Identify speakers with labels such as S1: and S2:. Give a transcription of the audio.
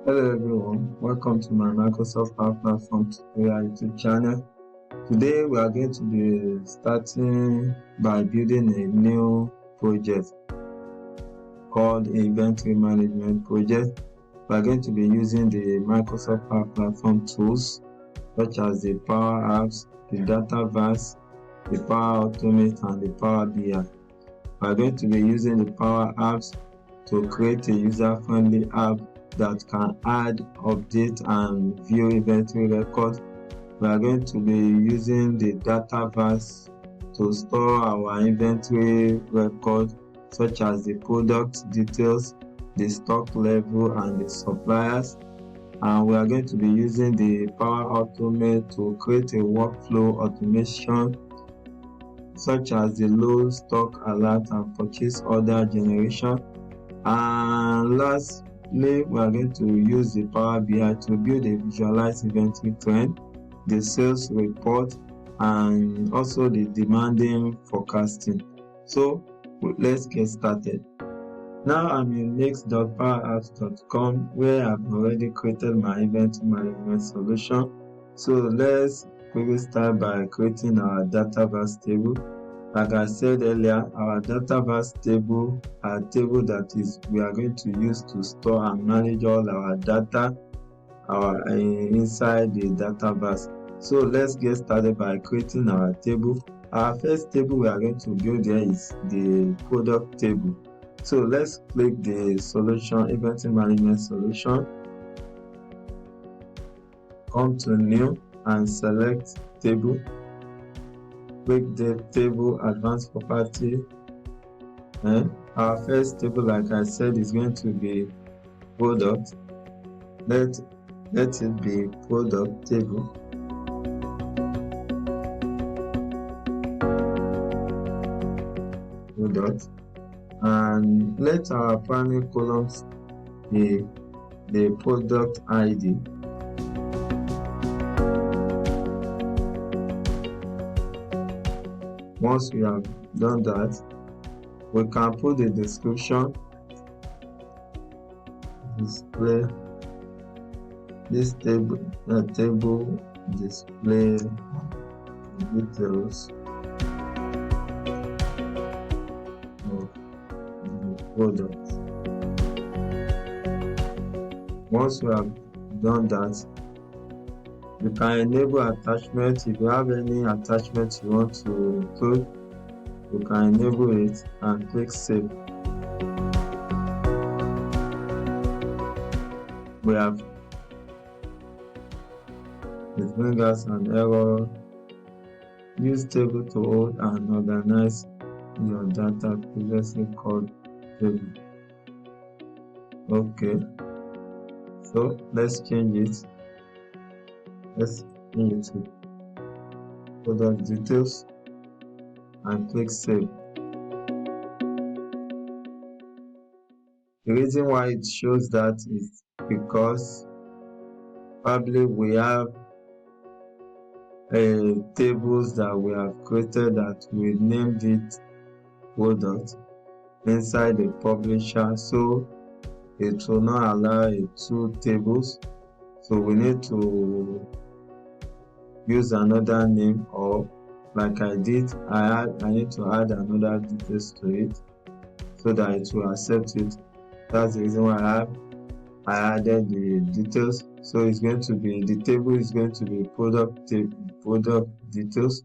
S1: Hello everyone, welcome to my Microsoft Power Platform tutorial YouTube channel. Today we are going to be starting by building a new project called Inventory Management Project. We are going to be using the Microsoft Power Platform tools such as the Power Apps, the Dataverse, the Power Automate and the Power BI. We are going to be using the Power Apps to create a user-friendly app that can add, update and view inventory records. We are going to be using the Dataverse to store our inventory record such as the product details, the stock level and the suppliers. And we are going to be using the Power Automate to create a workflow automation such as the load, stock alert and purchase order generation. And lastly, we are going to use the Power BI to build a visualized inventory trend, the sales report, and also the demanding forecasting. So let's get started. Now I'm in next.powerapps.com where I've already created my inventory management solution. So let's quickly start by creating our Dataverse table. Like I said earlier, our Dataverse table, a table that we are going to use to store and manage all our data inside the Dataverse. So let's get started by creating our table. Our first table we are going to build here is the product table. So let's click the solution, inventory management solution, come to new and select table. Click the table advanced property. Our first table, like I said, is going to be product. Let it be product table. Product, and let our primary columns be the product ID. Once we have done that, we can put the description, display this table display details of the product. Once we have done that, you can enable attachment. If you have any attachment you want to include, you can enable it and click save. It brings us an error. Use table to hold and organize your data previously called table. Okay, so let's change it. Let's change it to product details and click save. The reason why it shows that is because probably we have tables that we have created that we named it product inside the publisher, so it will not allow two tables. So we need to use another name, or like I did, I need to add another details to it so that it will accept it. That's the reason why I added the details. So it's going to be, the table is going to be product details.